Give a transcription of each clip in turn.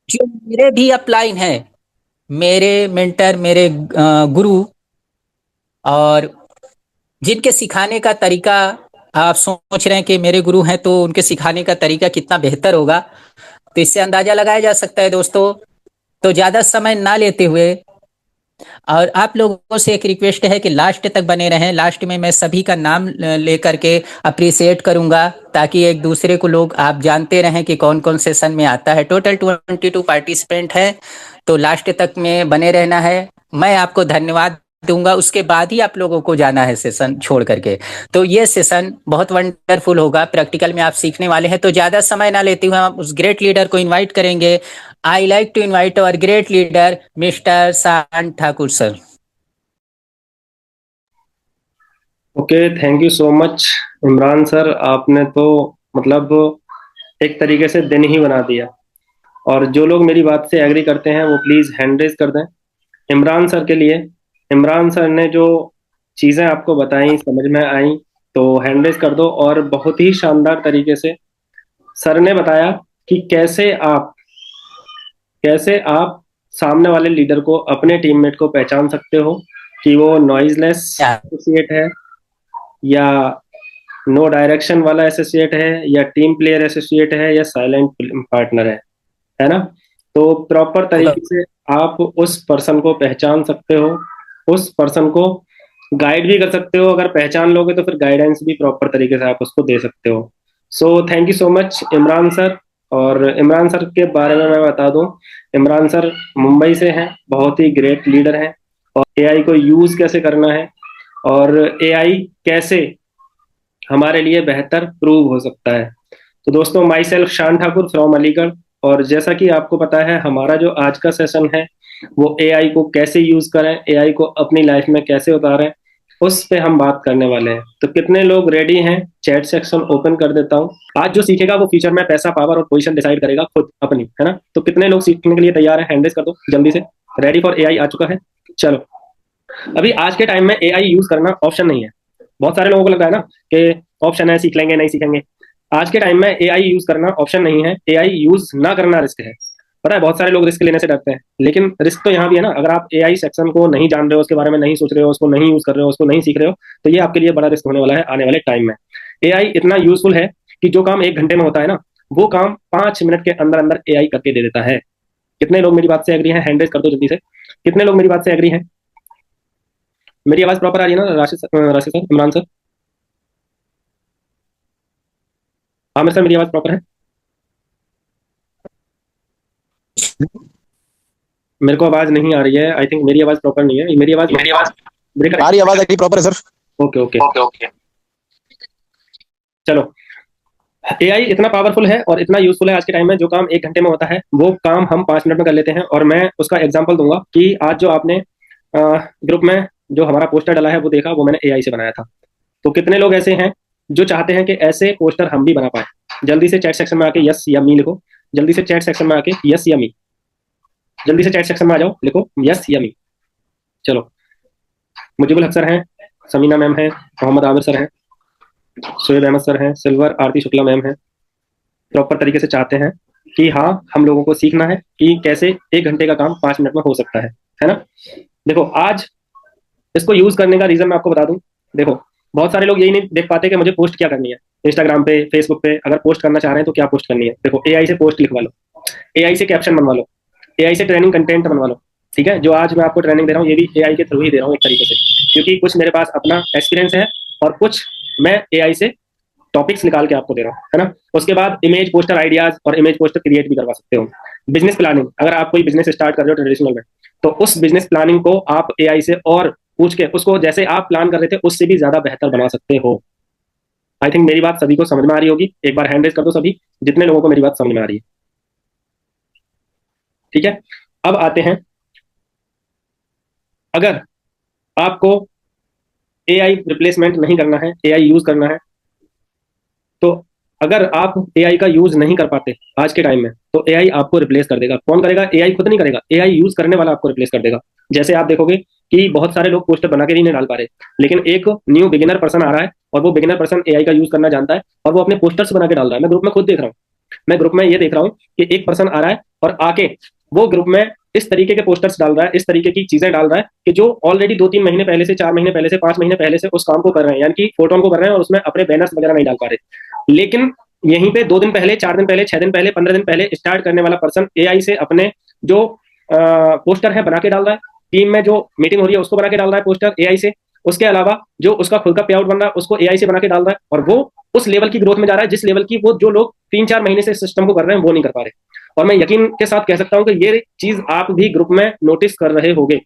जो मेरे भी अपलाइन है, मेरे मेंटर, मेरे गुरु, और जिनके सिखाने का तरीका, आप सोच रहे हैं कि मेरे गुरु हैं तो उनके सिखाने का तरीका कितना बेहतर होगा, तो इससे अंदाजा लगाया जा सकता है दोस्तों। तो ज़्यादा समय ना लेते हुए, और आप लोगों से एक रिक्वेस्ट है कि लास्ट तक बने रहें। लास्ट में मैं सभी का नाम लेकर के अप्रिसिएट करूंगा, ताकि एक दूसरे को लोग आप जानते रहें कि कौन कौन सेशन में आता है। टोटल 22 पार्टिसिपेंट हैं, तो लास्ट तक में बने रहना है। मैं आपको धन्यवाद दूंगा, उसके बाद ही आप लोगों को जाना है सेशन छोड़ करके। तो ये सेशन बहुत वंडरफुल होगा, प्रैक्टिकल में आप सीखने वाले हैं। तो ज़्यादा समय ना लेते हुए हम उस ग्रेट लीडर को इनवाइट करेंगे। I like to invite our great leader, Mr. San Thakur sir. Okay, thank you so much Imran sir. आपने तो मतलब एक तरीके से दिन ही बना दिया। और जो लोग मेरी बात से एग्री करते हैं वो प्लीज हैंड रेज कर दें इमरान सर के लिए। इमरान सर ने जो चीजें आपको बताई समझ में आई, तो हैंड रेज कर दो। और बहुत ही शानदार तरीके से सर ने बताया कि कैसे आप सामने वाले लीडर को, अपने टीममेट को पहचान सकते हो कि वो नॉइजलेस Yeah. एसोसिएट है, या नो डायरेक्शन वाला एसोसिएट है, या टीम प्लेयर एसोसिएट है, या साइलेंट पार्टनर है ना। तो प्रॉपर तरीके से आप उस पर्सन को पहचान सकते हो, उस पर्सन को गाइड भी कर सकते हो। अगर पहचान लोगे तो फिर गाइडेंस भी प्रॉपर तरीके से आप उसको दे सकते हो। So thank you so much Imran sir. और इमरान सर के बारे में मैं बता दूं, इमरान सर मुंबई से हैं, बहुत ही ग्रेट लीडर हैं। और एआई को यूज कैसे करना है, और एआई कैसे हमारे लिए बेहतर प्रूव हो सकता है। तो दोस्तों, माई सेल्फ शान ठाकुर फ्रॉम अलीगढ़। और जैसा कि आपको पता है, हमारा जो आज का सेशन है वो एआई को कैसे यूज करें, एआई को अपनी लाइफ में कैसे उतारें, उस पे हम बात करने वाले हैं। तो कितने लोग रेडी हैं? चैट सेक्शन ओपन कर देता हूँ। आज जो सीखेगा वो फ्यूचर में पैसा, पावर और पोजीशन डिसाइड करेगा खुद अपनी, है ना। तो कितने लोग सीखने के लिए तैयार हैं? हैंडल्स कर दो जल्दी से। रेडी फॉर एआई आ चुका है। चलो, अभी आज के टाइम में एआई यूज करना ऑप्शन नहीं है। बहुत सारे लोगों को लगता है ना कि ऑप्शन है, सीख लेंगे नहीं सीखेंगे। आज के टाइम में एआई यूज करना ऑप्शन नहीं है, एआई यूज ना करना रिस्क है। पता है, बहुत सारे लोग रिस्क लेने से डरते हैं, लेकिन रिस्क तो यहाँ भी है ना। अगर आप एआई सेक्शन को नहीं जान रहे हो, उसके बारे में नहीं सोच रहे हो, उसको नहीं यूज कर रहे हो, उसको नहीं सीख रहे हो, तो ये आपके लिए बड़ा रिस्क होने वाला है आने वाले टाइम में। एआई इतना यूजफुल है कि जो काम 1 घंटे में होता है ना, वो काम 5 मिनट के अंदर अंदर एआई करके दे देता है। कितने लोग मेरी बात से एग्री हैं? हैंड रेज कर दो जल्दी से। कितने लोग मेरी बात से एग्री हैं? मेरी आवाज प्रॉपर आ रही है ना? Rashid sir, Imran sir, Aamir sir, मेरी आवाज प्रॉपर है? मेरे को आवाज नहीं आ रही है। आई थिंक मेरी आवाज प्रॉपर नहीं है। मेरी आवाज ब्रेक आ रही आवाज एकदम प्रॉपर है सर। Okay okay okay. चलो, एआई इतना पावरफुल है और इतना यूजफुल है आज के टाइम में, जो काम 1 घंटे में होता है वो काम हम 5 मिनट में कर लेते हैं। और मैं उसका एग्जांपल दूंगा कि आज जो आपने ग्रुप में जो हमारा पोस्टर डाला है वो देखा, वो मैंने एआई से बनाया था। तो कितने लोग ऐसे हैं जो चाहते हैं कि ऐसे पोस्टर हम भी बना पाए? जल्दी से चैट सेक्शन में आके यस या मी लिखो। जल्दी से चैट सेक्शन में आके यस या मी। जल्दी से चैट सेक्शन में आ जाओ, लिखो यस या मी। चलो, मुजीबुल हक सर हैं, समीना मैम है, मोहम्मद आमिर सर हैं, शोएब अहमद सर हैं, सिल्वर आरती शुक्ला मैम हैं। प्रॉपर तरीके से चाहते हैं कि हाँ, हम लोगों को सीखना है कि कैसे 1 घंटे का काम 5 मिनट में हो सकता है ना। देखो, आज इसको यूज करने का रीजन मैं आपको बता दूं। देखो, बहुत सारे लोग यही नहीं देख पाते कि मुझे पोस्ट क्या करनी है इंस्टाग्राम पे, फेसबुक पे। अगर पोस्ट करना चाह रहे हैं तो क्या पोस्ट करनी है? देखो, एआई से पोस्ट लिखवा लो, एआई से कैप्शन बनवा लो, एआई से ट्रेनिंग कंटेंट बनवा लो। ठीक है, जो आज मैं आपको ट्रेनिंग दे रहा हूँ ये भी एआई के थ्रू ही दे रहा हूँ एक तरीके से, क्योंकि कुछ मेरे पास अपना एक्सपीरियंस है और कुछ मैं एआई से टॉपिक्स निकाल के आपको दे रहा हूँ, है ना। उसके बाद इमेज पोस्टर आइडियाज और इमेज पोस्टर क्रिएट भी करवा सकते हो। बिजनेस प्लानिंग, अगर आप कोई बिजनेस स्टार्ट कर रहे हो ट्रेडिशनल में, तो उस बिजनेस प्लानिंग को आप एआई से और पूछ के उसको जैसे आप प्लान कर रहे थे उससे भी ज्यादा बेहतर बना सकते हो। आई थिंक मेरी बात सभी को समझ में आ रही होगी। एक बार हैंड रेज कर दो सभी, जितने लोगों को मेरी बात समझ में आ रही है। ठीक है, अब आते हैं, अगर आपको एआई रिप्लेसमेंट नहीं करना है, एआई यूज करना है, तो अगर आप एआई का यूज नहीं कर पाते आज के टाइम में, तो एआई आपको रिप्लेस कर देगा। कौन करेगा? एआई खुद नहीं करेगा, एआई यूज करने वाला आपको रिप्लेस कर देगा। जैसे आप देखोगे कि बहुत सारे लोग पोस्टर बना के ही नहीं डाल पा रहे, लेकिन एक न्यू बिगिनर पर्सन आ रहा है और वो बिगिनर पर्सन एआई का यूज करना जानता है और वो अपने पोस्टर्स बना के डाल रहा है। मैं ग्रुप में खुद देख रहा हूँ। मैं ग्रुप में ये देख रहा हूँ कि एक पर्सन आ रहा है और आके वो ग्रुप में इस तरीके के पोस्टर्स डाल रहा है, इस तरीके की चीजें डाल रहा है कि जो ऑलरेडी 2-3 महीने पहले से, 4 महीने पहले से, 5 महीने पहले से उस काम को कर रहे हैं, यानी कि फोटो को कर रहे हैं और उसमें अपने बैनर्स वगैरह नहीं डाल पा रहे। लेकिन यहीं पे 2 दिन पहले, 4 दिन पहले, 6 दिन पहले, 15 दिन पहले स्टार्ट करने वाला पर्सन एआई से अपने जो पोस्टर है बना के डाल रहा है, टीम में जो मीटिंग हो रही है उसको बना के डाल रहा है पोस्टर एआई से। उसके अलावा जो उसका खुद का पे आउट बन रहा है उसको एआई से बना के डाल रहा है, और वो उस लेवल की ग्रोथ में जा रहा है जिस लेवल की वो जो लोग 3-4 महीने से सिस्टम को कर रहे हैं वो नहीं कर पा रहे। और मैं यकीन के साथ कह सकता हूं कि ये चीज आप भी ग्रुप में नोटिस कर रहे होंगे।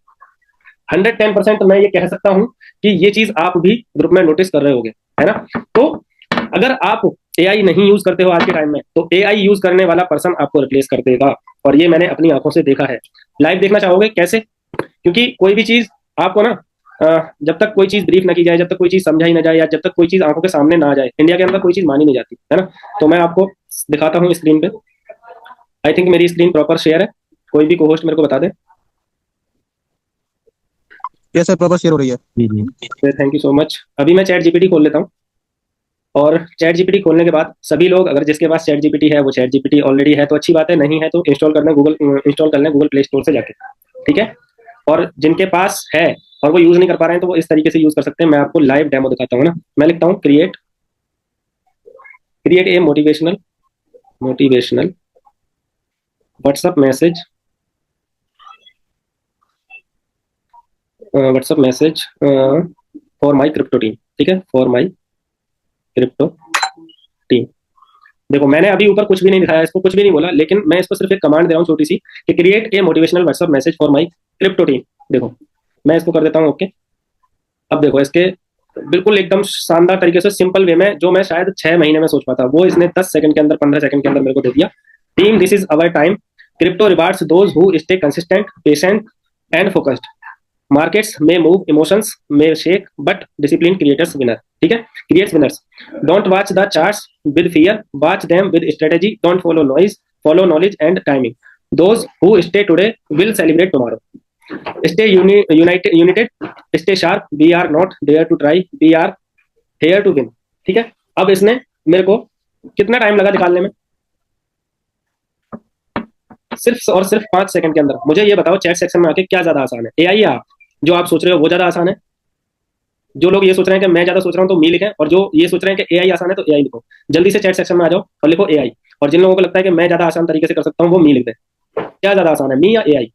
110% मैं ये कह सकता हूं कि ये चीज आप भी ग्रुप में नोटिस कर रहे होंगे, है ना। तो अगर आप एआई नहीं यूज करते हो आज के टाइम में, तो एआई यूज करने वाला पर्सन आपको रिप्लेस कर देगा, और ये मैंने अपनी आंखों से देखा है। लाइव देखना चाहोगे कैसे? क्योंकि कोई भी चीज आपको ना, जब तक कोई चीज ब्रीफ ना की जाए, जब तक कोई चीज समझाई ना जाए, या जब तक कोई चीज आंखों के सामने ना आ जाए, इंडिया के अंदर कोई चीज मानी नहीं जाती, है ना। तो मैं आपको दिखाता हूँ स्क्रीन पे। आई थिंक मेरी स्क्रीन प्रॉपर शेयर है, कोई भी को होस्ट मेरे को बता दे। यस सर, प्रॉपर शेयर हो रही है। Thank you so much. अभी मैं चैट जीपीटी खोल लेता हूँ, और चैट जीपीटी खोलने के बाद सभी लोग, अगर जिसके पास चैट जीपीटी है वो चैट जीपीटी ऑलरेडी है तो अच्छी बात है, नहीं है तो इंस्टॉल कर लें गूगल प्ले स्टोर से जाके, ठीक है। और जिनके पास है और वो यूज नहीं कर पा रहे हैं तो वो इस तरीके से यूज कर सकते हैं। मैं आपको लाइव डेमो दिखाता हूँ ना। मैं लिखता हूँ create a motivational WhatsApp message for my crypto team, ठीक है, फॉर माई क्रिप्टो टीम। देखो मैंने अभी ऊपर कुछ भी नहीं दिखाया, इसको कुछ भी नहीं बोला, लेकिन मैं इसको सिर्फ एक कमांड दे रहा हूँ छोटी सी कि create a motivational WhatsApp message for my crypto team. देखो मैं इसको कर देता हूँ ओके। अब देखो इसके बिल्कुल एकदम शानदार तरीके से सिंपल वे में, जो मैं शायद 6 महीने में सोच पाता, वो इसने 10 सेकंड के अंदर, 15 सेकंड के अंदर मेरे को दे दिया। Team, this is our time, crypto rewards those who stay consistent, patient and focused, markets में मूव, इमोशंस में shake, but discipline creators winner, ठीक है, creates winners. Don't watch the charts with fear, watch them with strategy, don't follow noise, follow knowledge and timing. Those who stay today will celebrate tomorrow. Stay united, stay sharp, we are not there to try, we are here to win, ठीक है। अब इसने मेरे को कितना time लगा निकालने में? सिर्फ और सिर्फ 5 सेकंड के अंदर। मुझे ये बताओ चैट सेक्शन में आके क्या ज्यादा आसान है, एआई या आप? जो आप सोच रहे हो वो ज्यादा आसान है? जो लोग ये सोच रहे हैं कि मैं ज्यादा सोच रहा हूँ तो मी लिखें, और जो ये सोच रहे हैं कि एआई आसान है तो एआई लिखो। जल्दी से चैट सेक्शन में आ जाओ और लिखो एआई। और जिन लोगों को लगता है कि मैं ज्यादा आसान तरीके से कर सकता हूँ वो मी लिख दे। क्या ज्यादा आसान है, मी या एआई?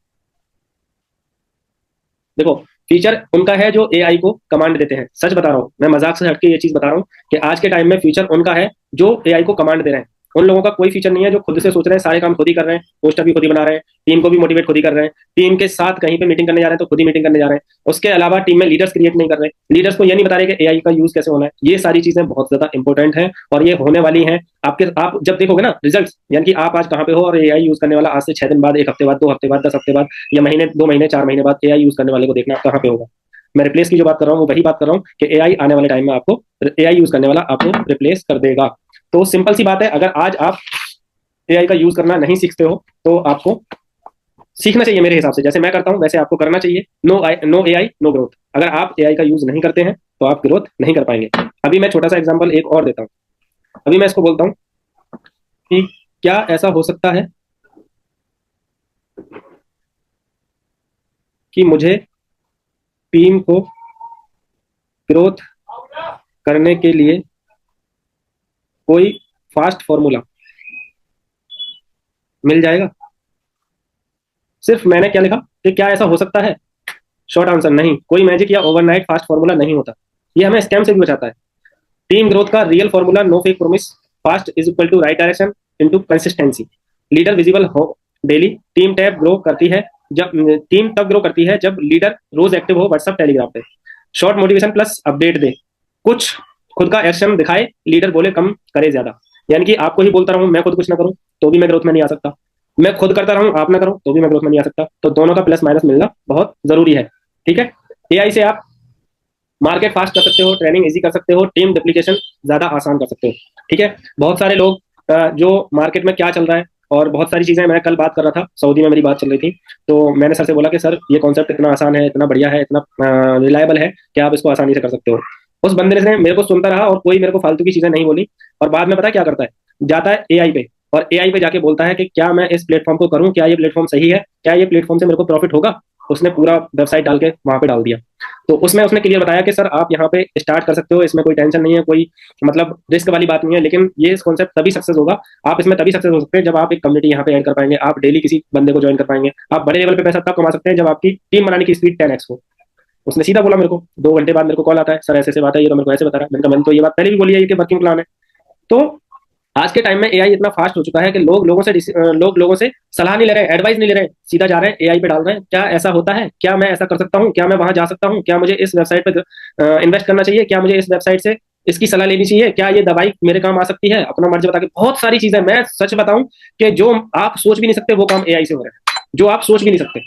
देखो फीचर उनका है जो एआई को कमांड देते हैं, सच बता रहा हूँ मैं, मजाक से हटके ये चीज बता रहा हूँ कि आज के टाइम में फीचर उनका है जो एआई को कमांड दे रहे हैं। उन लोगों का कोई फीचर नहीं है जो खुद से सोच रहे हैं, सारे काम खुद ही कर रहे हैं, पोस्टर भी खुद ही बना रहे हैं, टीम को भी मोटिवेट खुद ही कर रहे हैं, टीम के साथ कहीं पे मीटिंग करने जा रहे हैं तो खुद ही मीटिंग करने जा रहे हैं। उसके अलावा टीम में लीडर्स क्रिएट नहीं कर रहे, लीडर्स को ये नहीं बता रहे कि एआई का यूज कैसे होना है। ये सारी चीजें बहुत ज्यादा इंपॉर्टेंट है और ये होने वाली है आपके। आप जब देखोगे ना रिजल्ट, यानी कि आप आज कहाँ पे हो और एआई यूज करने वाला आज से 6 दिन बाद, 1 हफ्ते बाद, 2 हफ्ते बाद, 10 हफ्ते बाद, या महीने, 2 महीने, 4 महीने बाद एआई यूज करने वाले को देखना कहाँ पे होगा। मैं रिप्लेस की जो बात कर रहा हूँ वो वही बात कर रहा हूँ कि एआई आने वाले टाइम में आपको, एआई यूज करने वाला आपको रिप्लेस कर देगा। तो सिंपल सी बात है, अगर आज आप एआई का यूज करना नहीं सीखते हो तो आपको सीखना चाहिए मेरे हिसाब से। जैसे मैं करता हूं वैसे आपको करना चाहिए। No AI no growth. अगर आप एआई का यूज नहीं करते हैं तो आप ग्रोथ नहीं कर पाएंगे। अभी मैं छोटा सा एग्जांपल एक और देता हूं। अभी मैं इसको बोलता हूं कि क्या ऐसा हो सकता है कि मुझे टीम को ग्रोथ करने के लिए कोई फास्ट फॉर्मूला मिल जाएगा? सिर्फ मैंने क्या लिखा कि क्या ऐसा हो सकता है। शॉर्ट आंसर नहीं, कोई मैजिक या ओवरनाइट फास्ट फॉर्मूला नहीं होता। ये हमें स्कैम से भी बचाता है। टीम ग्रोथ का real formula, no fake promise, fast is equal to right direction into consistency, leader visible हो डेली, टीम टैब ग्रो करती है जब, टीम तब ग्रो करती है जब लीडर रोज एक्टिव हो व्हाट्सएप टेलीग्राम पे, शॉर्ट मोटिवेशन प्लस अपडेट दे, कुछ खुद का एक्शन दिखाए, लीडर बोले कम करे ज्यादा। यानी कि आपको ही बोलता रहूं, मैं खुद कुछ ना करूं तो भी मैं ग्रोथ में नहीं आ सकता, मैं खुद करता रहूं आप ना करो तो भी मैं ग्रोथ में नहीं आ सकता। तो दोनों का प्लस माइनस मिलना बहुत जरूरी है, ठीक है। एआई से आप मार्केट फास्ट कर सकते हो, ट्रेनिंग इजी कर सकते हो, टीम डिप्लीकेशन ज्यादा आसान कर सकते हो, ठीक है। बहुत सारे लोग जो मार्केट में क्या चल रहा है और बहुत सारी चीजें, मैं कल बात कर रहा था, सऊदी में मेरी बात चल रही थी, तो मैंने सर से बोला कि सर ये कॉन्सेप्ट इतना आसान है, इतना बढ़िया है, इतना रिलायबल है कि आप इसको आसानी से कर सकते हो। उस बंदे ने मेरे को सुनता रहा और कोई मेरे को फालतू की चीजें नहीं बोली, और बाद में पता क्या करता है, जाता है एआई पे और एआई पे जाके बोलता है कि क्या मैं इस प्लेटफॉर्म को करूं, क्या ये प्लेटफॉर्म सही है, क्या ये प्लेटफॉर्म से मेरे को प्रॉफिट होगा। उसने पूरा वेबसाइट डाल के वहां पे डाल दिया। तो उसमें उसने क्लियर बताया कि सर आप यहाँ पे स्टार्ट कर सकते हो, इसमें कोई टेंशन नहीं है, कोई मतलब रिस्क वाली बात नहीं है, लेकिन ये कॉन्सेप्ट तभी सक्सेस होगा, आप इसमें तभी सक्सेस हो सकते हैं जब आप एक कम्युनिटी यहाँ पे ऐड कर पाएंगे, आप डेली किसी बंदे को ज्वाइन कर पाएंगे, आप बड़े लेवल पे पैसा तब कमा सकते हैं जब आपकी टीम बनाने की स्पीड 10x हो। उसने सीधा बोला मेरे को, 2 घंटे बाद मेरे को कॉल आता है, सर ऐसे ऐसे बात है, ये तो मेरे को ऐसे बता रहा है। मैंने कहा मैंने तो ये बात पहले भी बोली है, ये वर्किंग प्लान है। तो आज के टाइम में एआई इतना फास्ट हो चुका है कि लोग लोगों से सलाह नहीं ले रहे हैं, एडवाइस नहीं ले रहे हैं, सीधा जा रहे हैं एआई पे डाल रहे हैं, क्या ऐसा होता है, क्या मैं ऐसा कर सकता हूँ, क्या मैं वहां जा सकता हूँ, क्या मुझे इस वेबसाइट पे इन्वेस्ट करना चाहिए, क्या मुझे इस वेबसाइट से इसकी सलाह लेनी चाहिए, क्या ये दवाई मेरे काम आ सकती है, अपना मर्जी बता के बहुत सारी चीजें। मैं सच बताऊं कि जो आप सोच भी नहीं सकते वो काम एआई से हो रहा है, जो आप सोच भी नहीं सकते,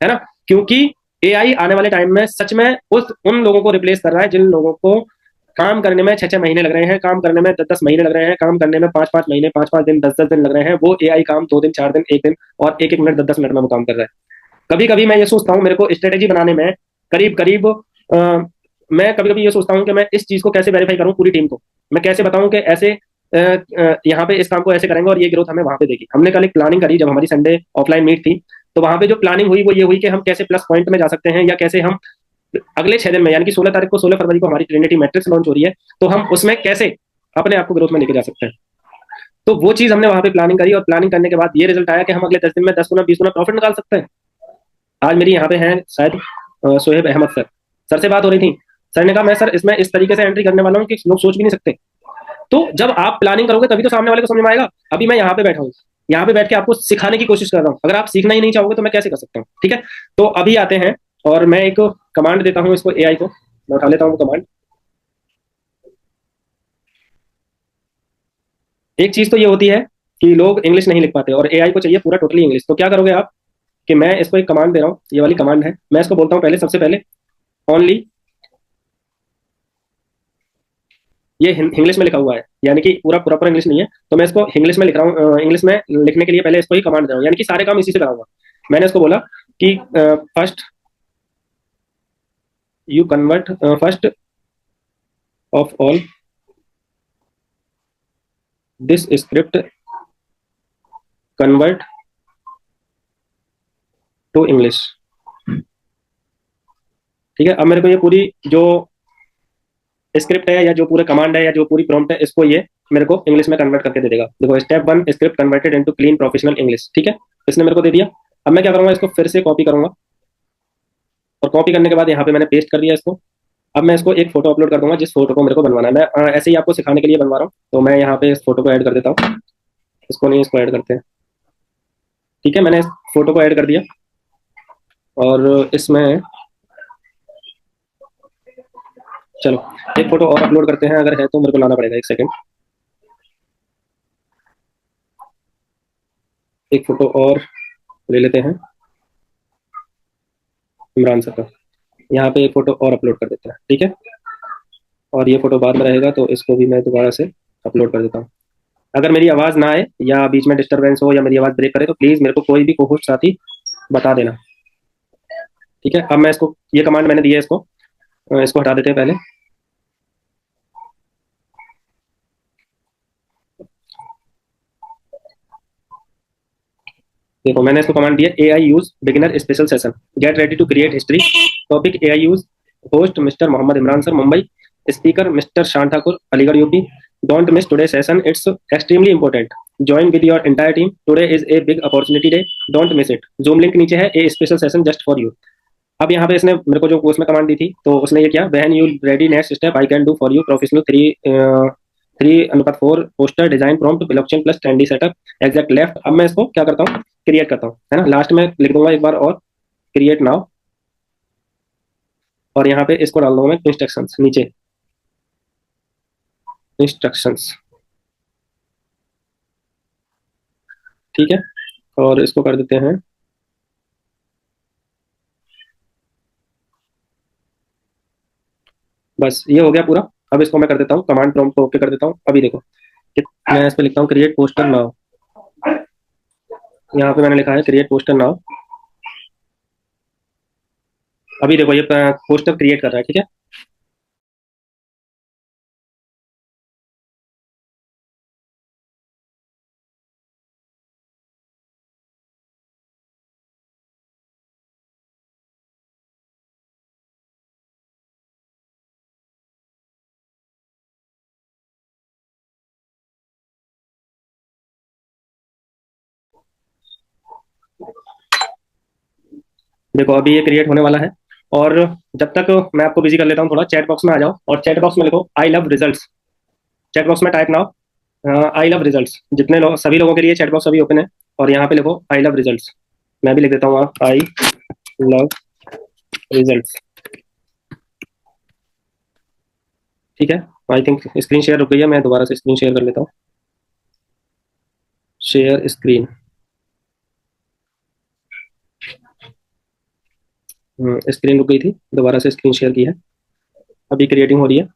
है ना। क्योंकि एआई आने वाले टाइम में सच में उन लोगों को रिप्लेस कर रहा है जिन लोगों को काम करने में 6-6 महीने लग रहे हैं, काम करने में 10-10 महीने लग रहे हैं, काम करने में 5-5 महीने, 5-5 दिन, 10-10 दिन लग रहे हैं, वो एआई काम 2 दिन, 4 दिन, 1 दिन और 1-1 मिनट, 10-10 मिनट में वो काम कर रहा है। कभी कभी मैं ये सोचता हूँ, मेरे को स्ट्रेटेजी बनाने में करीब करीब मैं कभी कभी ये सोचता हूँ कि मैं इस चीज को कैसे वेरीफाई करूँ, पूरी टीम को मैं कैसे बताऊं कि ऐसे यहाँ पे इस काम को ऐसे करेंगे और ये ग्रोथ हमें वहां पे देगी। हमने कल एक प्लानिंग करी जब हमारी संडे ऑफलाइन मीट थी, तो वहां पे जो प्लानिंग हुई वो ये हुई कि हम कैसे प्लस पॉइंट में जा सकते हैं, या कैसे हम अगले 6 दिन में, यानी कि 16 तारीख को, 16 फरवरी को हमारी ट्रिनिटी मैट्रिक्स लॉन्च हो रही है, तो हम उसमें कैसे अपने आप को ग्रोथ में लेके जा सकते हैं। तो वो चीज हमने वहां पे प्लानिंग करी, और प्लानिंग करने के बाद ये रिजल्ट आया कि हम अगले 10 दिन में 10 गुना 20 गुना प्रॉफिट निकाल सकते हैं। आज मेरी यहाँ पे हैं शायद सोहेब अहमद सर, सर से बात हो रही थी। सर ने कहा मैं सर इसमें इस तरीके से एंट्री करने वाला हूँ कि लोग सोच भी नहीं सकते। तो जब आप प्लानिंग करोगे तभी तो सामने वाले को समझ में आएगा। अभी मैं यहाँ पे बैठा हूँ, यहाँ पे बैठ के आपको सिखाने की कोशिश कर रहा हूँ, अगर आप सीखना ही नहीं चाहोगे तो मैं कैसे कर सकता हूँ। ठीक है, तो अभी आते हैं और मैं एक कमांड देता हूँ इसको, एआई को मैं उठा लेता हूँ कमांड। एक चीज तो ये होती है कि लोग इंग्लिश नहीं लिख पाते और एआई को चाहिए पूरा टोटली इंग्लिश। तो क्या करोगे आप कि मैं इसको एक कमांड दे रहा हूँ, ये वाली कमांड है, मैं इसको बोलता हूँ पहले, सबसे पहले ओनली, ये इंग्लिश में लिखा हुआ है यानी कि पूरा प्रॉपर इंग्लिश नहीं है, तो मैं इसको इंग्लिश में लिख रहा हूँ। इंग्लिश में लिखने के लिए पहले इसको ही कमांड दे रहा हूँ, यानी कि सारे काम इसी से कराऊंगा। मैंने इसको बोला कि first you convert, first of all this script convert to English. ठीक है, अब मेरे को ये पूरी जो स्क्रिप्ट है, या जो पूरे कमांड है, या जो पूरी प्रॉम्प्ट है, इसको ये मेरे को इंग्लिश में कन्वर्ट करके दे देगा। देखो, step 1 script converted into clean professional English. ठीक है, इसने मेरे को दे दिया। अब मैं क्या करूंगा, इसको फिर से कॉपी करूंगा, और कॉपी करने के बाद यहाँ पे मैंने पेस्ट कर दिया इसको। अब मैं इसको एक फोटो अपलोड कर दूंगा, जिस फोटो को मेरे को बनवाना है। मैं ऐसे ही आपको सिखाने के लिए बनवा रहा हूँ, तो मैं यहाँ पे इस फोटो को ऐड कर देता हूँ। इसको नहीं, इसको ऐड करते हैं। ठीक है, मैंने इस फोटो को ऐड कर दिया, और इसमें चलो एक फोटो और अपलोड करते हैं, अगर है तो मेरे को लाना पड़ेगा, 1 सेकेंड। एक फोटो और ले लेते हैं इमरान सर का, यहाँ पे एक फोटो और अपलोड कर देते हैं। ठीक है, और ये फोटो बाद में रहेगा, तो इसको भी मैं दोबारा से अपलोड कर देता हूँ। अगर मेरी आवाज़ ना आए, या बीच में डिस्टरबेंस हो, या मेरी आवाज़ ब्रेक करे, तो प्लीज़ मेरे को कोई भी को-होस्ट साथी बता देना। ठीक है, अब मैं इसको, ये कमांड मैंने दी है, इसको हटा देते हैं पहले। देखो, मैंने इसको कमांड दिया, A I use beginner special session, get ready to create history, topic A I use, host mister Mohammad Imran sir Mumbai, speaker mister Shan Thakur Aligarh UP, don't miss today session, it's extremely important, join with your entire team, today is a big opportunity day, don't miss it, Zoom link नीचे है, a special session just for you. अब यहाँ पे इसने मेरे को जो उसमें कमांड दी थी, तो उसने ये किया, बहन you ready, next step I can do for you, professional 3:4 poster design prompt blockchain plus trendy setup exact left. अब मैं इसको क्या करता हूँ, क्रिएट करता हूँ, है ना। लास्ट में लिख दूंगा एक बार और, क्रिएट नाउ, और यहाँ पे इसको डाल दूंगा मैं इंस्ट्रक्शंस नीचे, इंस्ट्रक्शंस। ठीक है, और इसको कर देते हैं, बस ये हो गया पूरा। अब इसको मैं कर देता हूँ कमांड प्रॉम्प्ट को ओके कर देता हूँ। अभी देखो, मैं इस पे लिखता हूँ क्रिएट पोस्टर नाउ, यहाँ पे मैंने लिखा है क्रिएट पोस्टर नाउ। अभी देखो, ये पोस्टर क्रिएट कर रहा है। ठीक है, देखो अभी ये क्रिएट होने वाला है, और जब तक मैं आपको बिजी कर लेता हूँ थोड़ा, चैट बॉक्स में आ जाओ और चैट बॉक्स में लिखो I love results. Chat box में type now I love results. जितने लोग, सभी लोगों के लिए चैट बॉक्स अभी ओपन है, और यहाँ पे लिखो आई लव रिजल्ट्स। मैं भी लिख देता हूँ आई लव रिजल्ट्स। ठीक है, आई थिंक स्क्रीन शेयर रुक गई है, मैं दोबारा से स्क्रीन शेयर कर लेता हूँ। Share screen. स्क्रीन रुक गई थी, दोबारा से स्क्रीन शेयर की है, अभी क्रिएटिंग हो रही है।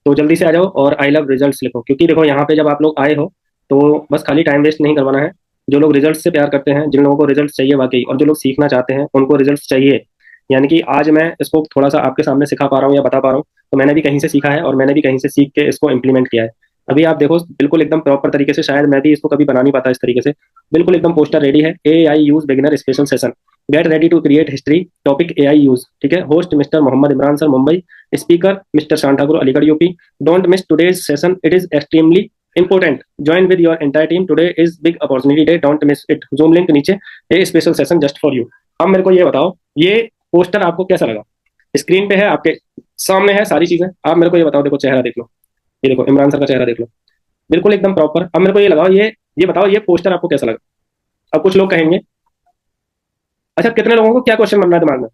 तो जल्दी से आ जाओ और आई लव रिजल्ट्स लिखो, क्योंकि देखो यहाँ पे जब आप लोग आए हो तो बस खाली टाइम वेस्ट नहीं करवाना है। जो लोग रिजल्ट से प्यार करते हैं, जिन लोगों को रिजल्ट चाहिए वाकई, और जो लोग सीखना चाहते हैं उनको रिजल्ट चाहिए, यानी कि आज मैं इसको थोड़ा सा आपके सामने सिखा पा रहा हूँ या बता पा रहा हूँ, तो मैंने भी कहीं से सीखा है और मैंने भी कहीं से सीख के इसको इम्प्लीमेंट किया है। अभी आप देखो बिल्कुल एकदम प्रॉपर तरीके से, शायद मैं भी इसको कभी बना नहीं पाता इस तरीके से। बिल्कुल एकदम पोस्टर रेडी है। A I use beginner special session, get ready to create history, topic A I use. ठीक है, host mister Mohammad Imran sir Mumbai, speaker mister Shan Thakur Aligarh UP. Don't miss today's session, it is extremely important, join with your entire team, today is big opportunity day, don't miss it. Zoom link नीचे, a special session just for you. अब मेरे को ये बताओ, ये poster आपको कैसा लगा? स्क्रीन पे है, आपके सामने है सारी चीजें। आप मेरे को ये बताओ, देखो चेहरा देख लो, ये देखो इमरान सर का चेहरा देख लो, बिल्कुल एकदम प्रॉपर। अब मेरे को ये लगाओ, ये बताओ ये पोस्टर आपको कैसा लगा? अब कुछ लोग कहेंगे, अच्छा कितने लोगों को क्या क्वेश्चन बन रहा है दिमाग में,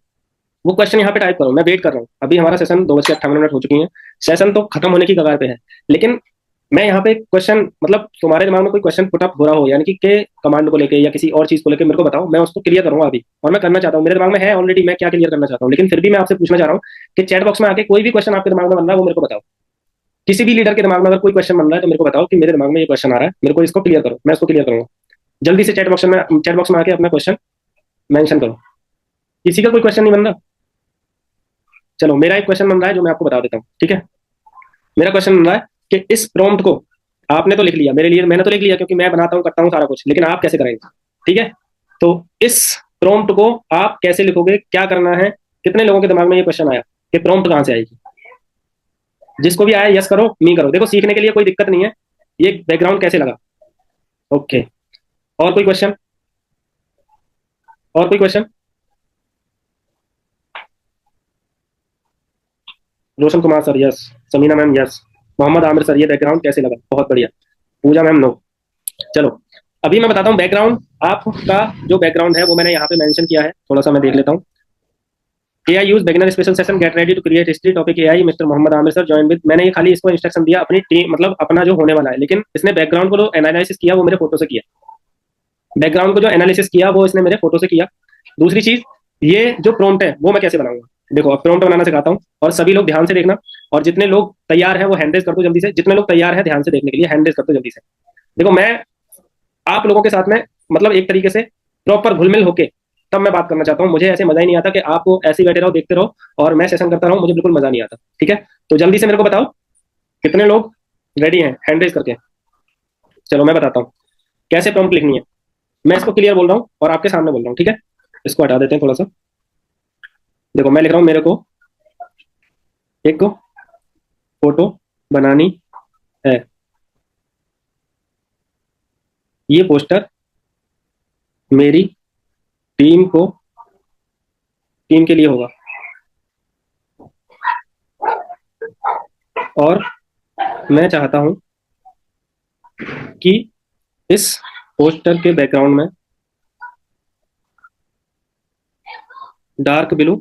वो क्वेश्चन यहाँ पे टाइप करो, मैं वेट कर रहा हूँ। अभी हमारा सेशन 2:58 हो चुकी है, सेशन तो खत्म होने की कगार पे है, लेकिन मैं यहाँ पे क्वेश्चन, मतलब तुम्हारे दिमाग में कोई क्वेश्चन पुट अप हो रहा हो, यानी कि के कमांड को लेके या किसी और चीज को लेके, मेरे को बताओ, मैं उसको क्लियर करूंगा अभी। और मैं करना चाहता हूँ, मेरे दिमाग में है ऑलरेडी, मैं क्या क्लियर करना चाहता हूँ, लेकिन फिर भी मैं आपसे पूछना चाह रहा हूँ कि चैट बॉक्स में आके कोई भी क्वेश्चन आपके दिमाग में बन रहा है वो मेरे को बताओ। किसी भी लीडर के दिमाग में अगर कोई क्वेश्चन बन रहा है तो मेरे को बताओ कि मेरे दिमाग में ये क्वेश्चन आ रहा है, मेरे को इसको क्लियर करो, मैं इसको क्लियर करूंगा। जल्दी से चैट बॉक्स में आके अपना क्वेश्चन मेंशन करो। किसी का कोई क्वेश्चन नहीं बन रहा? चलो मेरा एक क्वेश्चन बन रहा है जो मैं आपको बता देता हूँ, ठीक है। मेरा क्वेश्चन बन रहा है कि इस प्रॉम्प्ट को, आपने तो लिख लिया मेरे लिए, मैंने तो लिख लिया क्योंकि मैं बनाता हूँ करता हूँ सारा कुछ, लेकिन आप कैसे करेंगे? ठीक है, तो इस प्रॉम्प्ट को आप कैसे लिखोगे, क्या करना है? कितने लोगों के दिमाग में ये क्वेश्चन आया कि प्रॉम्प्ट कहाँ से आएगी? जिसको भी आया यस करो, मी करो। देखो सीखने के लिए कोई दिक्कत नहीं है। ये बैकग्राउंड कैसे लगा? ओके, और कोई क्वेश्चन? और कोई question? Roshan Kumar sir yes, Sameena ma'am yes, Mohammad Aamir sir ये बैकग्राउंड कैसे लगा, बहुत बढ़िया। Pooja ma'am no. चलो अभी मैं बताता हूँ बैकग्राउंड। आपका जो बैकग्राउंड है वो मैंने यहाँ पे मेंशन किया है, थोड़ा सा मैं देख लेता हूँ। AI use beginner special session, get ready to create history, topic AI mister Mohammad Aamir sir join with. मैंने ये खाली इसको इंस्ट्रक्शन दिया अपनी टीम, मतलब अपना जो होने वाला है, लेकिन इसने बैकग्राउंड को जो एनालिसिस किया वो मेरे फोटो से किया। बैकग्राउंड को जो एनालिसिस किया वो इसने मेरे फोटो से किया। दूसरी चीज, ये जो प्रॉम्प्ट है वो मैं कैसे बनाऊंगा, देखो अब प्रॉम्प्ट बनाना सिखाता हूँ, और सभी लोग ध्यान से देखना। और जितने लोग तैयार हैं वो हैंड रेज कर दो जल्दी से, जितने लोग तैयार हैं ध्यान से देखने के लिए हैंड रेज कर दो जल्दी से। देखो मैं आप लोगों के साथ में, मतलब एक तरीके से प्रॉपर घुल मिल होके तब मैं बात करना चाहता हूँ। मुझे ऐसे मजा ही नहीं आता कि आप ऐसे ही बैठे रहो देखते रहो और मैं सेशन करता रहूँ, मुझे बिल्कुल मजा नहीं आता। ठीक है, तो जल्दी से मेरे को बताओ कितने लोग रेडी हैं हैंड रेज करके। चलो मैं बताता हूँ कैसे प्रॉम्प्ट लिखनी है। मैं इसको क्लियर बोल रहा हूँ और आपके सामने बोल रहा हूँ, ठीक है। इसको हटा देते हैं थोड़ा सा। देखो मैं लिख रहा हूँ, मेरे को एक फोटो बनानी है, ये पोस्टर मेरी टीम के लिए होगा, और मैं चाहता हूं कि इस पोस्टर के बैकग्राउंड में dark blue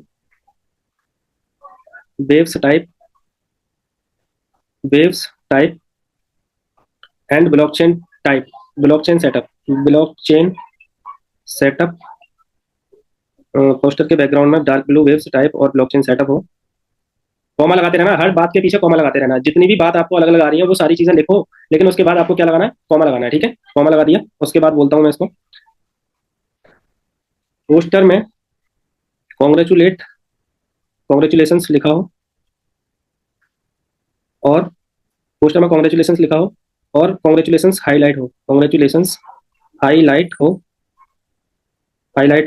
waves type and blockchain setup. Poster के बैकग्राउंड में डार्क ब्लू वेव्स टाइप और ब्लॉकचेन सेटअप हो। कॉमा लगाते रहना, हर बात के पीछे कॉमा लगाते रहना। जितनी भी बात आपको अलग अलग आ रही है वो सारी चीजें लिखो, लेकिन उसके बाद आपको क्या लगाना है, कॉमा लगाना है। ठीक है, कॉमा लगा दिया, उसके बाद बोलता हूं मैं इसको, पोस्टर में कॉन्ग्रेचुलेशंस लिखा हो, और पोस्टर में कॉन्ग्रेचुलेशंस लिखा हो, और कॉन्ग्रेचुलेशंस हाईलाइट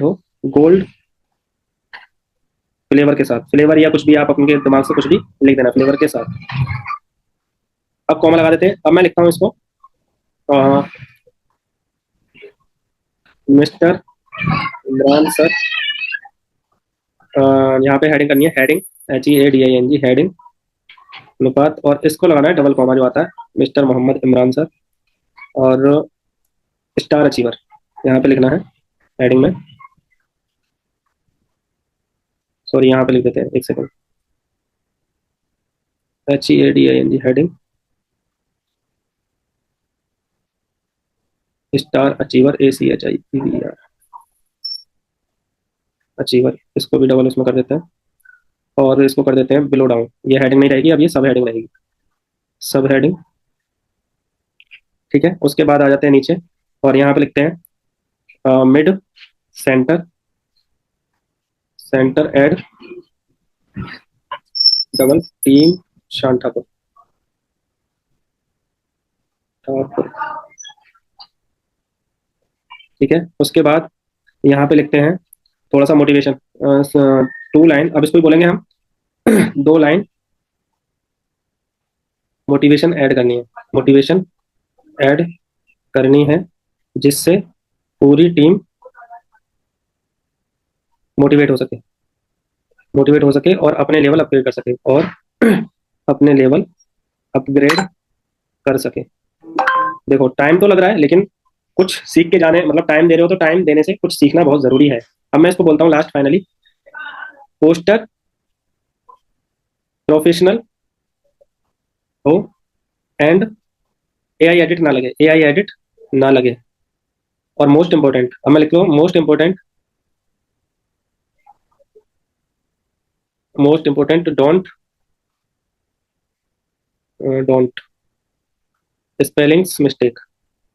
हो गोल्ड फ्लेवर के साथ। फ्लेवर या कुछ भी आप अपने दिमाग से कुछ भी लिख देना फ्लेवर के साथ। अब कॉमा लगा देते हैं। अब मैं लिखता हूँ इसको, मिस्टर इमरान सर, यहाँ पे हेडिंग करनी है, हेडिंग HEADING, हेडिंग अनुपात, और इसको लगाना है डबल कॉमा जो आता है, मिस्टर मोहम्मद इमरान सर, और स्टार अचीवर यहाँ पे लिखना है हेडिंग में। सॉरी, यहाँ पे लिख देते हैं, एक second. HEADING, heading star achiever, ACHIEVER, achiever, इसको भी डबल उसमें कर देते हैं, और इसको कर देते हैं बिलो डाउन। ये हेडिंग नहीं रहेगी, अब ये सब हेडिंग रहेगी, सब हेडिंग। ठीक है, उसके बाद आ जाते हैं नीचे, और यहाँ पे लिखते हैं मिड सेंटर, सेंटर एड डबल टीम शान ठाकुर, ठाकुर। ठीक है, उसके बाद यहाँ पे लिखते हैं थोड़ा सा मोटिवेशन, 2 लाइन, अब इसको ही बोलेंगे हम 2 लाइन मोटिवेशन ऐड करनी है, मोटिवेशन ऐड करनी है, जिससे पूरी टीम मोटिवेट हो सके, मोटिवेट हो सके और अपने लेवल अपग्रेड कर सके, और अपने लेवल अपग्रेड कर सके। देखो टाइम तो लग रहा है, लेकिन कुछ सीख के जाने, मतलब टाइम दे रहे हो तो टाइम देने से कुछ सीखना बहुत जरूरी है। अब मैं इसको बोलता हूँ लास्ट फाइनली, पोस्टर प्रोफेशनल हो एंड AI एडिट ना लगे, AI एडिट ना लगे, और मोस्ट इंपोर्टेंट, अब मैं लिख लो most important, most important don't, don't spellings mistake.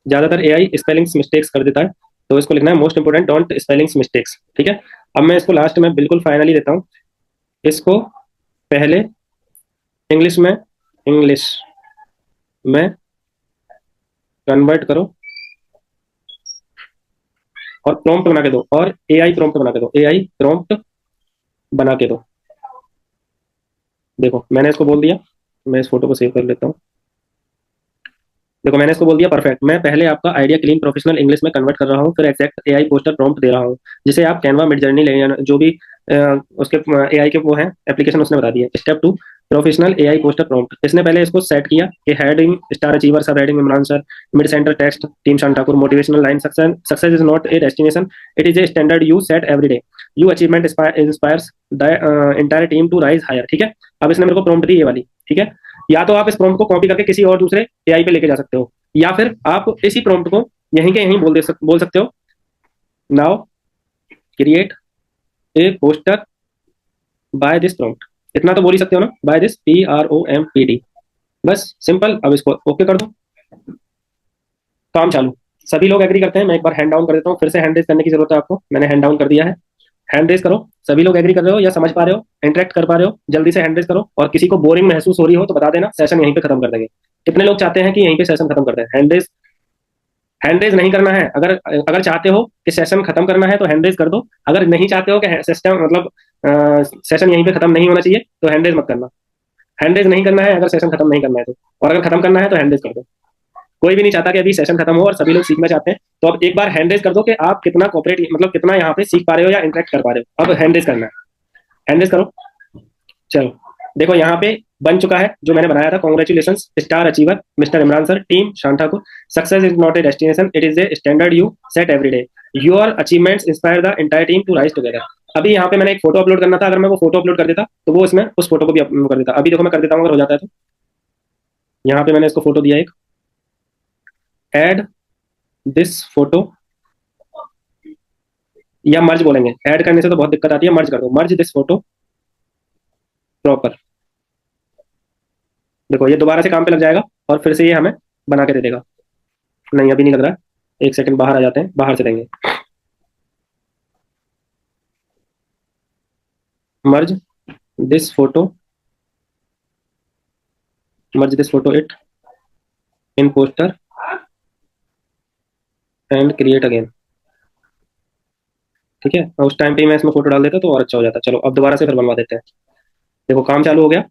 ज्यादातर AI स्पेलिंग्स मिस्टेक्स कर देता है, तो इसको लिखना है most important don't spellings mistakes. ठीक है, अब मैं इसको लास्ट में बिल्कुल फाइनली देता हूँ, इसको पहले इंग्लिश में, इंग्लिश में कन्वर्ट करो, और प्रॉम्प्ट बना के दो, और AI प्रॉम्प्ट बना के दो, AI प्रॉम्प्ट बना के दो। देखो मैंने इसको बोल दिया, मैं इस फोटो को सेव कर लेता हूँ। देखो मैंने इसको बोल दिया परफेक्ट, मैं पहले आपका आइडिया क्लीन प्रोफेशनल इंग्लिश में कन्वर्ट कर रहा हूँ, फिर एग्जैक्ट AI पोस्टर प्रॉम्प्ट दे रहा हूँ, जिसे आप कैनवा मिड जर्नी ले, जो भी उसके AI के वो है एप्लीकेशन, उसने बता दिया। Step 2, professional AI poster prompt. इसने पहले इसको सेट किया कि heading star achiever, subheading Imran sir, mid centre text team शान Thakur, motivational line, success is not a destination, it is a standard you set every day, you achievement inspires the entire team to rise higher. ठीक है, अब इसने मेरे को prompt दी ये वाली। ठीक है, या तो आप इस प्रॉम्प्ट को कॉपी करके किसी और दूसरे AI पे लेके जा सकते हो, या फिर आप इसी प्रॉम्प्ट को यहीं के यहीं बोल सकते हो, now create a poster by this prompt. इतना तो बोल ही सकते हो ना, बाय दिस PROMPT, बस सिंपल। अब इसको ओके कर दो, काम चालू। सभी लोग एग्री करते हैं, मैं एक बार हैंड डाउन कर देता हूँ, फिर से हैंड रेज करने की जरूरत है आपको, मैंने हैंड डाउन कर दिया है। हैंड रेज करो, सभी लोग एग्री कर रहे हो या समझ पा रहे हो, इंटरेक्ट कर पा रहे हो, जल्दी से हैंड रेज करो, और किसी को बोरिंग महसूस हो रही हो तो बता देना, सेशन यहीं पे खत्म कर देंगे। कितने लोग चाहते हैं कि यहीं पे सेशन खत्म कर दें? हैंड रेज, हैंड रेज नहीं करना है, अगर अगर चाहते हो कि सेशन खत्म करना है तो हैंड रेज कर दो, अगर नहीं चाहते हो कि सिस्टम मतलब सेशन यहीं पे खत्म नहीं होना चाहिए तो हैंड रेज मत करना। हैंड रेज नहीं करना है अगर सेशन खत्म नहीं करना है तो, और अगर खत्म करना है तो हैंड रेज कर दो। कोई भी नहीं चाहता कि अभी सेशन खत्म हो और सभी लोग सीखना चाहते हैं, तो अब एक बार हैंड रेज कर दो कि आप कितना कॉपरेट, मतलब कितना यहाँ पे सीख पा रहे हो या इंटरेक्ट कर पा रहे हो। अब हैंड रेज करना है, हैंड रेज करो। चलो देखो यहाँ पे बन चुका है जो मैंने बनाया था, congratulation star achiever mister Imran sir, team शान Thakur, success is not a destination, it is a standard you set every day, your achievements inspire the entire team to rise together. अभी यहाँ पे मैंने एक फोटो अपलोड करना था, अगर मैं वो फोटो अपलोड कर देता तो वो इसमें उस फोटो को भी अपलोड कर देता। अभी देखो मैं कर देता हूँ, अगर हो जाता है तो। यहाँ पे मैंने इसको फोटो दिया एक, एड दिस फोटो, या मर्ज बोलेंगे, ऐड करने से तो बहुत दिक्कत आती है, मर्ज कर दो, मर्ज दिस फोटो प्रॉपर। देखो ये दोबारा से काम पे लग जाएगा और फिर से ये हमें बना के दे देगा। नहीं अभी नहीं लग रहा है, एक सेकंड बाहर आ जाते हैं, बाहर से देंगे। Merge this photo, merge this photo it in poster and create again. ठीक है, और उस टाइम पे मैं इसमें फोटो डाल देता तो और अच्छा हो जाता। चलो अब दोबारा से फिर बनवा देते हैं। देखो काम चालू हो गया,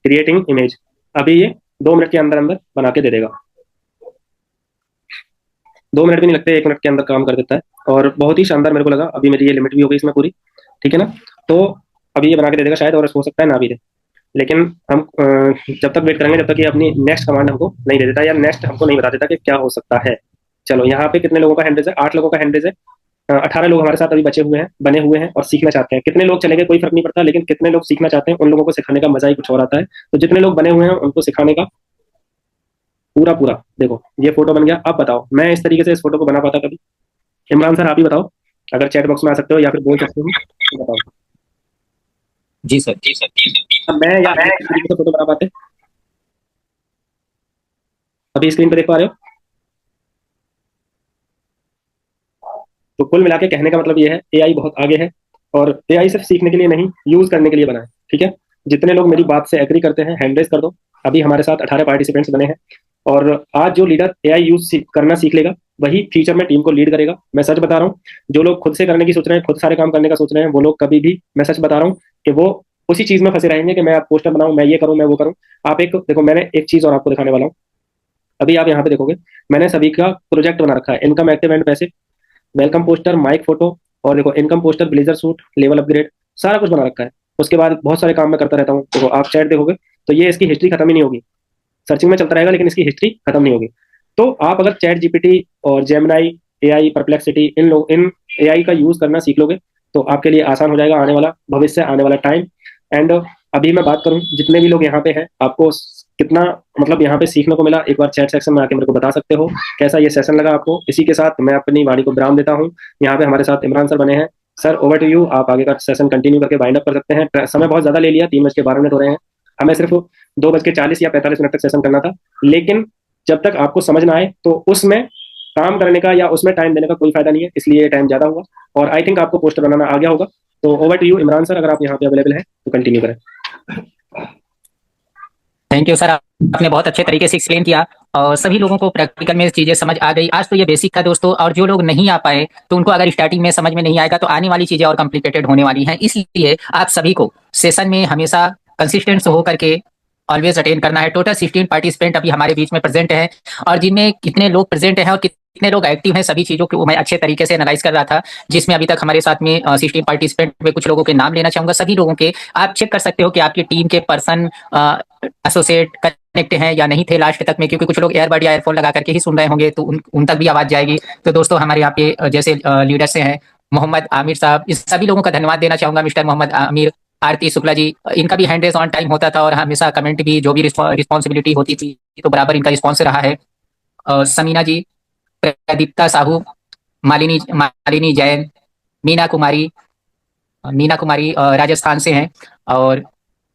क्रिएटिंग इमेज। अभी ये 2 मिनट के अंदर अंदर बना के दे देगा। 2 मिनट भी नहीं लगते, 1 मिनट के अंदर काम कर देता है और बहुत ही शानदार मेरे को लगा। अभी मेरी ये लिमिट भी हो गई इसमें पूरी, ठीक है ना। तो अभी ये बना के दे देगा शायद, और हो सकता है ना भी दे। लेकिन हम जब तक वेट करेंगे जब तक ये अपनी नेक्स्ट कमांड हमको नहीं दे देता या नेक्स्ट हमको नहीं बता देता कि क्या हो सकता है। चलो यहाँ पे कितने लोगों का हैंड रेज है? 8 लोगों का हैंड रेज है। 18 लोग हमारे साथ अभी बचे हुए हैं, बने हुए हैं और सीखना चाहते हैं। कितने लोग चलेंगे कोई फर्क नहीं पड़ता, लेकिन कितने लोग सीखना चाहते हैं उन लोगों को सिखाने का मजा ही कुछ और आता है। तो जितने लोग बने हुए हैं उनको सिखाने का पूरा पूरा। देखो ये फोटो बन गया। अब बताओ मैं इस तरीके से इस फोटो को बना पाता कभी? इमरान सर आप ही बताओ, अगर चैट बॉक्स में आ सकते हो या फिर बोल सकते हो तो बताओ। जी सर, जी सर। अब मैं या आप इस तरीके से फोटो बना पाते? अभी स्क्रीन पे देख पा रहे हो? तो कुल मिला के कहने का मतलब ये है, एआई बहुत आगे है और एआई सिर्फ सीखने के लिए नहीं, यूज करने के लिए बना है, ठीक है। जितने लोग मेरी बात से एग्री करते हैं हैंड रेज कर दो। अभी हमारे साथ 18 पार्टिसिपेंट्स बने हैं और आज जो लीडर एआई यूज करना सीख लेगा वही फ्यूचर में टीम को लीड करेगा। मैं सच बता रहा हूँ, जो लोग खुद से करने की सोच रहे हैं, खुद सारे काम करने का सोच रहे हैं, वो लोग कभी भी, मैं सच बता रहा हूँ कि वो उसी चीज में फंसे रहेंगे कि मैं आप पोस्टर बनाऊं, मैं ये करूं, मैं वो करूं। आप एक देखो, मैंने एक चीज और आपको दिखाने वाला हूँ। अभी आप यहाँ पे देखोगे मैंने सभी का प्रोजेक्ट बना रखा है, income, active and passive, welcome poster, mike photo, और देखो income poster, blazer suit, level upgrade, सारा कुछ बना रखा है। उसके बाद बहुत सारे काम मैं करता रहता हूँ। देखो आप चैट देखोगे तो ये इसकी हिस्ट्री खत्म ही नहीं होगी, सर्चिंग में चलता रहेगा लेकिन इसकी हिस्ट्री खत्म नहीं होगी। तो आप अगर चैट जीपीटी और जेमिनाई, एआई, परप्लेक्सिटी, इन एआई का यूज करना सीख लोगे तो आपके लिए आसान हो जाएगा आने वाला भविष्य, आने वाला टाइम। एंड अभी मैं बात करूं, जितने भी लोग यहाँ पे हैं आपको कितना मतलब यहाँ पे सीखने को मिला, एक बार चैट सेक्शन में आके मेरे को बता सकते हो कैसा ये सेशन लगा आपको। इसी के साथ मैं अपनी वाणी को विराम देता हूँ। यहाँ पे हमारे साथ इमरान सर बने हैं। सर ओवर टू यू, आप आगे का सेशन कंटिन्यू करके वाइंड अप कर सकते हैं। समय बहुत ज्यादा ले लिया, 3:12 हो रहे हैं, हमें सिर्फ 2:40 या 45 मिनट तक सेशन करना था। लेकिन जब तक आपको समझ ना आए तो उसमें काम करने का या उसमें टाइम देने का कोई फायदा नहीं है, इसलिए टाइम ज्यादा हुआ। और आई थिंक आपको पोस्टर बनाना आ गया होगा। तो over to you Imran sir, अगर आप यहाँ पे अवेलेबल हैं तो कंटिन्यू करें। थैंक यू सर, आपने बहुत अच्छे तरीके से एक्सप्लेन किया और सभी लोगों को प्रैक्टिकल में चीजें समझ आ गई। आज तो ये बेसिक था दोस्तों, और जो लोग नहीं आ पाए तो उनको अगर स्टार्टिंग में समझ में नहीं आएगा तो आने वाली चीजें और कॉम्प्लिकेटेड होने वाली हैं। इसलिए आप सभी को सेशन में हमेशा कंसिस्टेंट होकर के ऑलवेज अटेंड करना है। टोटल 16 पार्टिसिपेंट अभी हमारे बीच में प्रेजेंट हैं, और जिनमें कितने लोग प्रेजेंट हैं और कितने लोग एक्टिव हैं, सभी चीजों को मैं अच्छे तरीके से एनालाइज कर रहा था। जिसमें अभी तक हमारे साथ में 16 पार्टिसिपेंट में कुछ लोगों के नाम लेना चाहूंगा। सभी लोगों के आप चेक कर सकते हो कि आपकी टीम के पर्सन एसोसिएट कनेक्ट हैं या नहीं थे लास्ट तक में, क्योंकि कुछ लोग एयरबड या एयरफोन लगा करके ही सुन रहे होंगे तो उन तक भी आवाज जाएगी। तो दोस्तों हमारे यहाँ पे जैसे लीडर्स हैं मोहम्मद आमिर साहब, इस सभी लोगों का धन्यवाद देना चाहूंगा। मिस्टर मोहम्मद आमिर, आरती शुक्ला जी, इनका भी हैंड रेज ऑन टाइम होता था और हमेशा कमेंट भी, जो भी रिस्पॉन्सिबिलिटी होती थी तो बराबर इनका रिस्पॉन्स रहा है। समीना जी, प्रदीप्ता साहू, मालिनी मालिनी जैन, मीना कुमारी, राजस्थान से हैं, और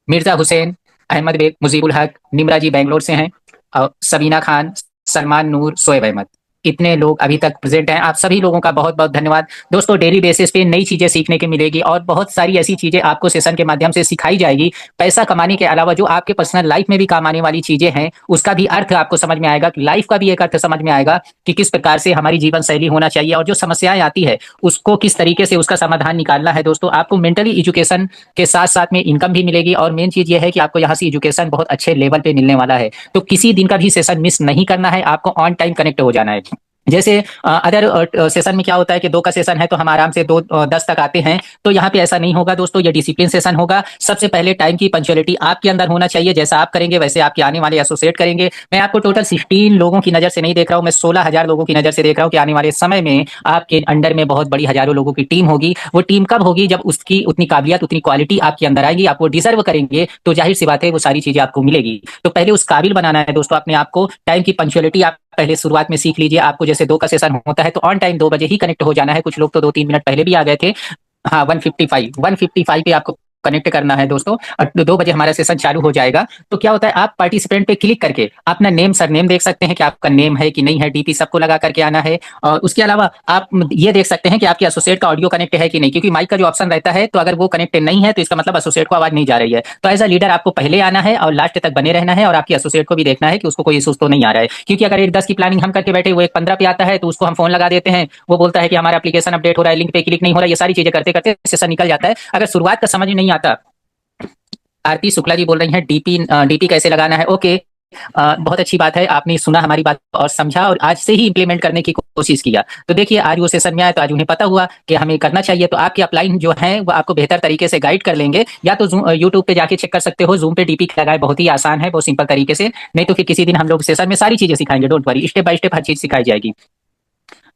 मिर्जा हुसैन, अहमद बेग, मुजीबुल हक, निमरा जी बैंगलोर से हैं, और सबीना खान, सलमान नूर, शोएब अहमद, इतने लोग अभी तक प्रेजेंट हैं। आप सभी लोगों का बहुत बहुत धन्यवाद दोस्तों। डेली बेसिस पे नई चीजें सीखने की मिलेगी और बहुत सारी ऐसी चीजें आपको सेशन के माध्यम से सिखाई जाएगी। पैसा कमाने के अलावा जो आपके पर्सनल लाइफ में भी काम आने वाली चीजें हैं उसका भी अर्थ आपको समझ में आएगा, लाइफ का भी एक अर्थ समझ में आएगा कि किस प्रकार से हमारी जीवन शैली होना चाहिए, और जो समस्याएं आती है उसको किस तरीके से उसका समाधान निकालना है। दोस्तों आपको मेंटली एजुकेशन के साथ साथ में इनकम भी मिलेगी, और मेन चीज ये है कि आपको यहाँ से एजुकेशन बहुत अच्छे लेवल पे मिलने वाला है। तो किसी दिन का भी सेशन मिस नहीं करना है, आपको ऑन टाइम कनेक्ट हो जाना है। जैसे अदर सेशन में क्या होता है कि 2 का सेशन है तो हम आराम से 2:10 तक आते हैं, तो यहाँ पे ऐसा नहीं होगा दोस्तों। ये डिसिप्लिन सेशन होगा। सबसे पहले टाइम की पंक्चुअलिटी आपके अंदर होना चाहिए। जैसा आप करेंगे वैसे आपके आने वाले एसोसिएट करेंगे। मैं आपको टोटल 16 लोगों की नजर से नहीं देख रहा हूँ, मैं 16,000 लोगों की नजर से देख रहा हूँ कि आने वाले समय में आपके अंडर में बहुत बड़ी हजारों लोगों की टीम होगी। वो टीम कब होगी? जब उसकी उतनी काबिलियत, उतनी क्वालिटी आपके अंदर आएगी, आप वो डिजर्व करेंगे तो जाहिर सी बात है वो सारी चीजें आपको मिलेगी। तो पहले उस काबिल बनाना है दोस्तों अपने आप को। टाइम की पंक्चुअलिटी आप पहले शुरुआत में सीख लीजिए। आपको जैसे 2 का सेशन होता है तो ऑन टाइम 2 बजे ही कनेक्ट हो जाना है। कुछ लोग तो 2-3 मिनट पहले भी आ गए थे। हाँ, 155 पे आपको कनेक्ट करना है दोस्तों, और 2 बजे हमारा सेशन चालू हो जाएगा। तो क्या होता है, आप पार्टिसिपेंट पे क्लिक करके अपना नेम, सरनेम देख सकते हैं कि आपका नेम है कि नहीं है, डीपी सबको लगा करके आना है। और उसके अलावा आप ये देख सकते हैं कि आपके एसोसिएट का ऑडियो कनेक्ट है कि नहीं, क्योंकि माइक का जो ऑप्शन रहता है तो अगर वो कनेक्ट नहीं है तो इसका मतलब एसोसिएट को आवाज नहीं जा रही है। तो एज अ लीडर आपको पहले आना है और लास्ट तक बने रहना है, और आपके एसोसिएट को भी देखना है कि उसको कोई इशूज तो नहीं आ रहा है। क्योंकि अगर 1:10 की प्लानिंग हम करके बैठे, वो 1:15 पे आता है तो उसको हम फोन लगा देते हैं, वो बोलता है कि हमारा एप्लीकेशन अपडेट हो रहा है, लिंक पे क्लिक नहीं हो रहा है। ये सारी चीजें करते करते सेशन निकल जाता है। अगर शुरुआत का समझ नहीं आता, आरती शुक्ला जी बोल रही हैं डीपी कैसे लगाना है। ओके, बहुत अच्छी बात है, आपने सुना हमारी बात और समझा और आज से ही इम्प्लीमेंट करने की कोशिश किया। तो देखिए आज वो सेशन में आए तो आज उन्हें पता हुआ कि हमें करना चाहिए। तो आपके अपलाइन जो हैं वो आपको बेहतर तरीके से गाइड कर लेंगे। या तो यूट्यूब पे जाके चेक कर सकते हो, जूम पे डीपी लगाए, बहुत ही आसान है, बहुत सिंपल तरीके से। नहीं तो फिर किसी दिन हम लोग सेशन में सारी चीजें सिखाएंगे, don't worry, step by step हर चीज सिखाई जाएगी।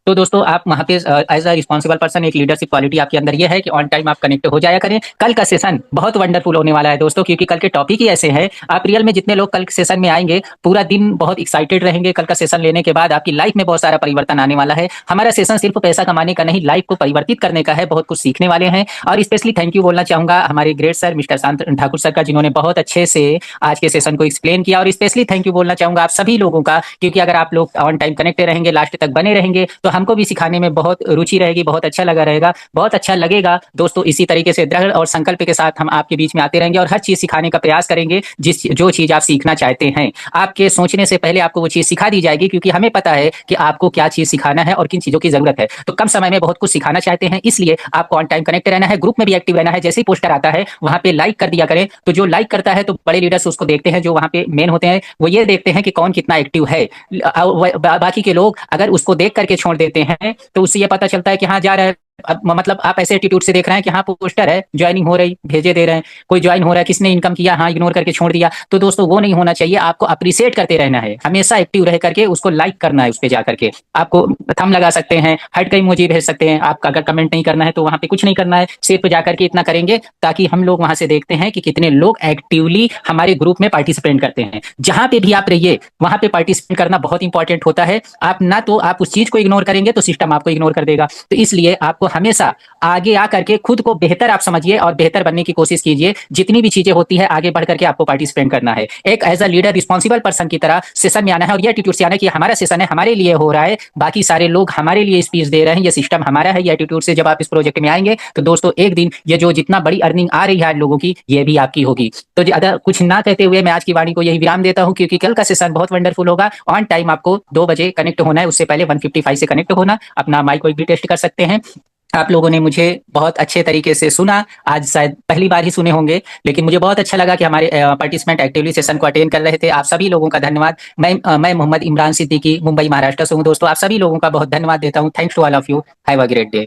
तो दोस्तों आप वहाँ पे एज अ रिस्पॉन्सिबल पर्सन एक लीडरशिप क्वालिटी आपके अंदर ये है कि ऑन टाइम आप कनेक्ट हो जाया करें। कल का सेशन बहुत वंडरफुल होने वाला है दोस्तों, क्योंकि कल के टॉपिक ही ऐसे हैं। आप रियल में जितने लोग कल के सेशन में आएंगे पूरा दिन बहुत एक्साइटेड रहेंगे। कल का सेशन लेने के बाद आपकी लाइफ में बहुत सारा परिवर्तन आने वाला है। हमारा सेशन सिर्फ पैसा कमाने का नहीं, लाइफ को परिवर्तित करने का है। बहुत कुछ सीखने वाले हैं और स्पेशली थैंक यू बोलना चाहूंगा हमारे ग्रेट सर मिस्टर शांत ठाकुर सर का, जिन्होंने बहुत अच्छे से आज के सेशन को एक्सप्लेन किया। और स्पेशली थैंक यू बोलना चाहूंगा आप सभी लोगों का, क्योंकि अगर आप लोग ऑन टाइम कनेक्ट रहेंगे, लास्ट तक बने रहेंगे, तो हमको भी सिखाने में बहुत रुचि रहेगी, बहुत अच्छा लगा रहेगा, बहुत अच्छा लगेगा। दोस्तों इसी तरीके से दृढ़ और संकल्प के साथ हम आपके बीच में आते रहेंगे और हर चीज सिखाने का प्रयास करेंगे। जो चीज आप सीखना चाहते हैं, आपके सोचने से पहले आपको वो चीज सिखा दी जाएगी, क्योंकि हमें पता है कि आपको क्या चीज सिखाना है और किन चीजों की जरूरत है। तो कम समय में बहुत कुछ सिखाना चाहते हैं, इसलिए आपको ऑन टाइम कनेक्ट रहना है, ग्रुप में भी एक्टिव रहना है। जैसे ही पोस्टर आता है वहां पे लाइक कर दिया करें। तो जो लाइक करता है तो बड़े लीडर्स उसको देखते हैं, जो वहां पे मेन होते हैं वो ये देखते हैं कि कौन कितना एक्टिव है। बाकी के लोग अगर उसको देख करके छोड़ देते हैं तो उससे ये पता चलता है कि हाँ जा रहा है। अब मतलब आप ऐसे एटीट्यूड से देख रहे हैं कि हाँ पोस्टर है, ज्वाइनिंग हो रही, भेजे दे रहे हैं, कोई ज्वाइन हो रहा है, किसने इनकम किया, हाँ इग्नोर करके छोड़ दिया। तो दोस्तों वो नहीं होना चाहिए, आपको अप्रिशिएट करते रहना है, हमेशा एक्टिव रह करके उसको लाइक करना है। उस पर जा करके आपको थंब लगा सकते हैं, हट का इमोजी भेज सकते हैं। आप अगर कमेंट नहीं करना है तो वहां पे कुछ नहीं करना है, सिर्फ जाकर के इतना करेंगे ताकि हम लोग वहां से देखते हैं कि कितने लोग एक्टिवली हमारे ग्रुप में पार्टिसिपेट करते हैं। जहां पे भी आप रहिए वहां पे पार्टिसिपेट करना बहुत इंपॉर्टेंट होता है। आप ना तो आप उस चीज को इग्नोर करेंगे तो सिस्टम आपको इग्नोर कर देगा। तो इसलिए आपको हमेशा आगे आकर के खुद को बेहतर आप समझिए और बेहतर बनने की कोशिश कीजिए। जितनी भी चीजें होती है आगे बढ़ करके आपको पार्टिसिपेट करना है। एक as a leader responsible person की तरह सेशन में आना है और ये एटीट्यूड से आना है कि हमारा सेशन है, हमारे लिए हो रहा है, बाकी सारे लोग हमारे लिए स्पीच दे रहे हैं, ये सिस्टम हमारा है। ये एटीट्यूड से जब आप इस प्रोजेक्ट में आएंगे तो दोस्तों एक दिन ये जो जितना बड़ी अर्निंग आ रही है आज लोगों की, ये भी आपकी होगी। तो ज्यादा कुछ ना कहते हुए मैं आज की वाणी को यही विराम देता हूं, क्योंकि कल का सेशन बहुत वंडरफुल होगा। ऑन टाइम आपको 2 बजे कनेक्ट होना है, उससे पहले 155 से कनेक्ट होना। अपना माइक को भी टेस्ट कर सकते हैं। आप लोगों ने मुझे बहुत अच्छे तरीके से सुना, आज शायद पहली बार ही सुने होंगे, लेकिन मुझे बहुत अच्छा लगा कि हमारे पार्टिसिपेंट एक्टिवली सेशन को अटेंड कर रहे थे। आप सभी लोगों का धन्यवाद। मैं मोहम्मद इमरान सिद्दीकी, मुंबई महाराष्ट्र से हूँ। दोस्तों आप सभी लोगों का बहुत धन्यवाद देता हूँ। Thanks to all of you. Have a great day.